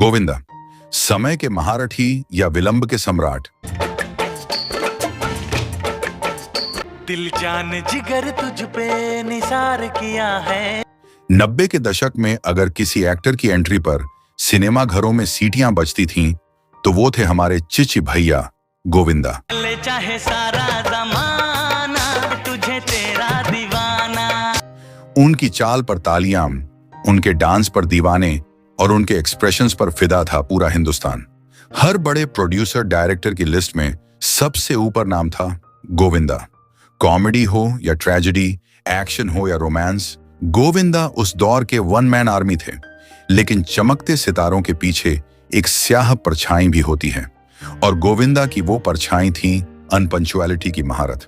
गोविंदा, समय के महारथी या विलंब के सम्राट? दिल जान जिगर तुझ पे निसार किया है। 90 के दशक में अगर किसी एक्टर की एंट्री पर सिनेमा घरों में सीटियां बजती थीं, तो वो थे हमारे चिची भैया गोविंदा। ले चाहे सारा जमाना तुझे तेरा दीवाना। उनकी चाल पर तालियां, उनके डांस पर दीवाने और उनके एक्सप्रेशंस पर फिदा था पूरा हिंदुस्तान। हर बड़े प्रोड्यूसर डायरेक्टर की लिस्ट में सबसे ऊपर नाम था गोविंदा। कॉमेडी हो या ट्रेजेडी, एक्शन हो या रोमांस, गोविंदा उस दौर के वन मैन आर्मी थे। लेकिन चमकते सितारों के पीछे एक स्याह परछाई भी होती है, और गोविंदा की वो परछाई थी अनपंक्चुअलिटी की महारत।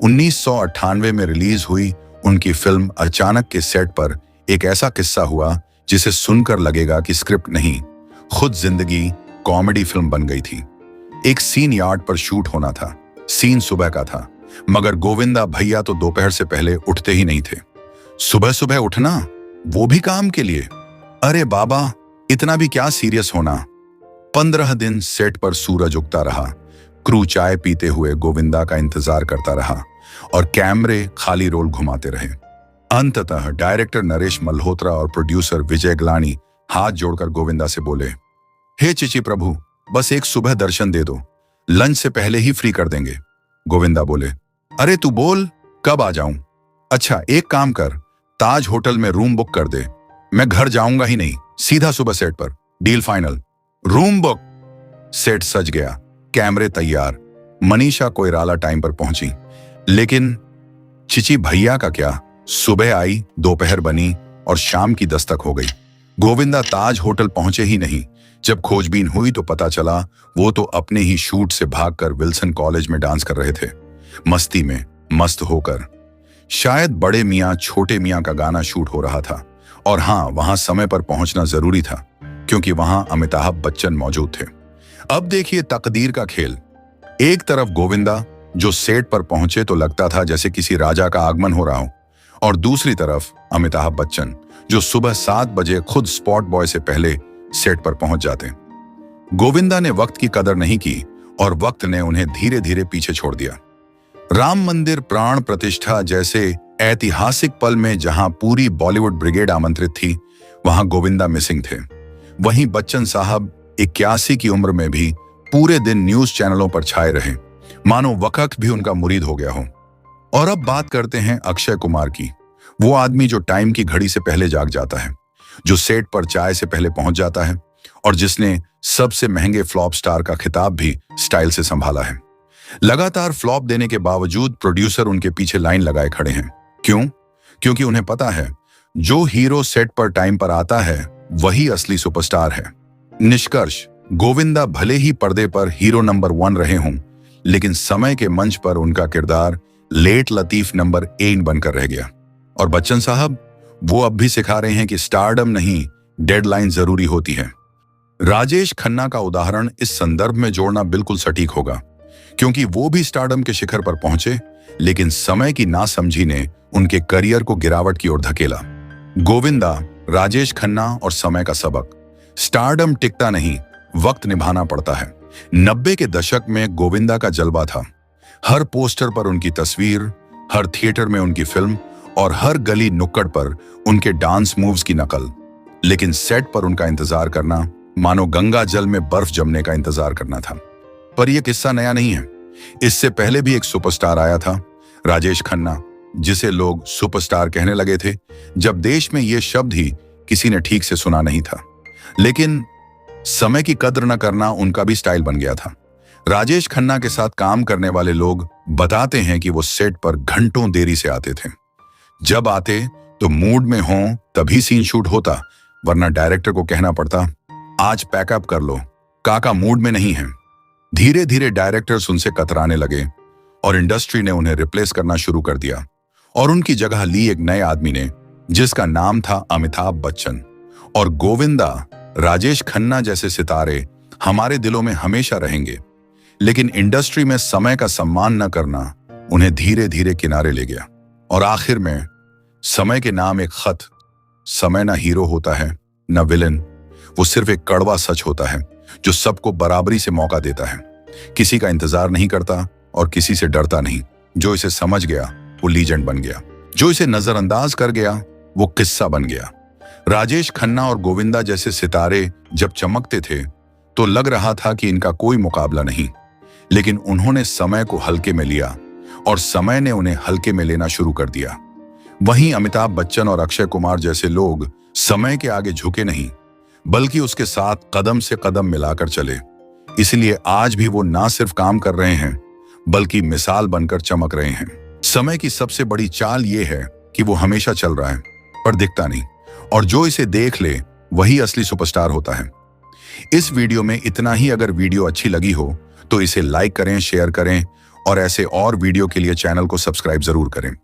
1998 में रिलीज हुई उनकी फिल्म अचानक के सेट पर एक ऐसा किस्सा हुआ जिसे सुनकर लगेगा कि स्क्रिप्ट नहीं, खुद जिंदगी कॉमेडी फिल्म बन गई थी। एक सीन यार्ड पर शूट होना था। सीन सुबह का था, मगर गोविंदा भैया तो दोपहर से पहले उठते ही नहीं थे। सुबह सुबह उठना, वो भी काम के लिए? अरे बाबा, इतना भी क्या सीरियस होना। 15 दिन सेट पर सूरज उगता रहा। क्रू चाय पीते हुए गोविंदा का इंतजार करता रहा और कैमरे खाली रोल घुमाते रहे। अंततः डायरेक्टर नरेश मल्होत्रा और प्रोड्यूसर विजय गलानी हाथ जोड़कर गोविंदा से बोले, हे चिची प्रभु, बस एक सुबह दर्शन दे दो, लंच से पहले ही फ्री कर देंगे। गोविंदा बोले, अरे तू बोल, कब आ जाऊं? अच्छा एक काम कर, ताज होटल में रूम बुक कर दे। मैं घर जाऊंगा ही नहीं, सीधा सुबह सेट पर। Deal final. Room book. Set सज गया, कैमरे तैयार, मनीषा कोइराला टाइम पर पहुंची। लेकिन चिची भैया का क्या? सुबह आई, दोपहर बनी और शाम की दस्तक हो गई। गोविंदा ताज होटल पहुंचे ही नहीं। जब खोजबीन हुई तो पता चला वो तो अपने ही शूट से भागकर विल्सन कॉलेज में डांस कर रहे थे, मस्ती में मस्त होकर। शायद बड़े मियाँ छोटे मियाँ का गाना शूट हो रहा था। और हाँ, वहां समय पर पहुंचना जरूरी था, क्योंकि वहां अमिताभ बच्चन मौजूद थे। अब देखिए तकदीर का खेल। एक तरफ गोविंदा जो सेट पर पहुंचे तो लगता था जैसे किसी राजा का आगमन हो रहा हो, और दूसरी तरफ अमिताभ बच्चन जो सुबह 7 बजे खुद स्पॉट बॉय से पहले सेट पर पहुंच जाते। गोविंदा ने वक्त की कदर नहीं की और वक्त ने उन्हें धीरे धीरे पीछे छोड़ दिया। राम मंदिर प्राण प्रतिष्ठा जैसे ऐतिहासिक पल में जहां पूरी बॉलीवुड ब्रिगेड आमंत्रित थी, वहां गोविंदा मिसिंग थे। वहीं बच्चन साहब 81 की उम्र में भी पूरे दिन न्यूज चैनलों पर छाए रहे, मानो वक्त भी उनका मुरीद हो गया हो। और अब बात करते हैं अक्षय कुमार की। वो आदमी जो टाइम की घड़ी से पहले जाग जाता है, जो सेट पर चाय से पहले पहुंच जाता है, और जिसने सबसे महंगे फ्लॉप स्टार का खिताब भी स्टाइल से संभाला है। लगातार फ्लॉप देने के बावजूद प्रोड्यूसर उनके पीछे लाइन लगाए खड़े हैं। क्यों? क्योंकि उन्हें पता है जो हीरो सेट पर टाइम पर आता है वही असली सुपरस्टार है। निष्कर्ष, गोविंदा भले ही पर्दे पर हीरो नंबर 1 रहे हों, लेकिन समय के मंच पर उनका किरदार लेट लतीफ नंबर 8 बनकर रह गया। और बच्चन साहब, वो अब भी सिखा रहे हैं कि स्टारडम नहीं, डेडलाइन जरूरी होती है। राजेश खन्ना का उदाहरण इस संदर्भ में जोड़ना बिल्कुल सटीक होगा, क्योंकि वो भी स्टारडम के शिखर पर पहुंचे, लेकिन समय की नासमझी ने उनके करियर को गिरावट की ओर धकेला। गोविंदा, राजेश खन्ना और समय का सबक। स्टारडम टिकता नहीं, वक्त निभाना पड़ता है। 90 के दशक में गोविंदा का जलवा था। हर पोस्टर पर उनकी तस्वीर, हर थिएटर में उनकी फिल्म और हर गली नुक्कड़ पर उनके डांस मूव्स की नकल। लेकिन सेट पर उनका इंतजार करना मानो गंगा जल में बर्फ जमने का इंतजार करना था। पर यह किस्सा नया नहीं है। इससे पहले भी एक सुपरस्टार आया था, राजेश खन्ना, जिसे लोग सुपरस्टार कहने लगे थे जब देश में यह शब्द ही किसी ने ठीक से सुना नहीं था। लेकिन समय की कद्र न करना उनका भी स्टाइल बन गया था। राजेश खन्ना के साथ काम करने वाले लोग बताते हैं कि वो सेट पर घंटों देरी से आते थे। जब आते तो मूड में हों तभी सीन शूट होता, वरना डायरेक्टर को कहना पड़ता, आज पैकअप कर लो, काका मूड में नहीं है। धीरे धीरे डायरेक्टर्स उनसे कतराने लगे और इंडस्ट्री ने उन्हें रिप्लेस करना शुरू कर दिया, और उनकी जगह ली एक नए आदमी ने, जिसका नाम था अमिताभ बच्चन। और गोविंदा, राजेश खन्ना जैसे सितारे हमारे दिलों में हमेशा रहेंगे, लेकिन इंडस्ट्री में समय का सम्मान न करना उन्हें धीरे धीरे किनारे ले गया। और आखिर में समय के नाम एक खत। समय ना हीरो होता है, न विलेन, वो सिर्फ एक कड़वा सच होता है जो सबको बराबरी से मौका देता है, किसी का इंतजार नहीं करता और किसी से डरता नहीं। जो इसे समझ गया वो लीजेंड बन गया, जो इसे नजरअंदाज कर गया वो किस्सा बन गया। राजेश खन्ना और गोविंदा जैसे सितारे जब चमकते थे तो लग रहा था कि इनका कोई मुकाबला नहीं, लेकिन उन्होंने समय को हल्के में लिया और समय ने उन्हें हल्के में लेना शुरू कर दिया। वहीं अमिताभ बच्चन और अक्षय कुमार जैसे लोग समय के आगे झुके नहीं, बल्कि उसके साथ कदम से कदम मिलाकर चले। इसलिए आज भी वो ना सिर्फ काम कर रहे हैं बल्कि मिसाल बनकर चमक रहे हैं। समय की सबसे बड़ी चाल ये है कि वो हमेशा चल रहा है पर दिखता नहीं, और जो इसे देख ले वही असली सुपरस्टार होता है। इस वीडियो में इतना ही। अगर वीडियो अच्छी लगी हो तो इसे लाइक करें, शेयर करें और ऐसे और वीडियो के लिए चैनल को सब्सक्राइब जरूर करें।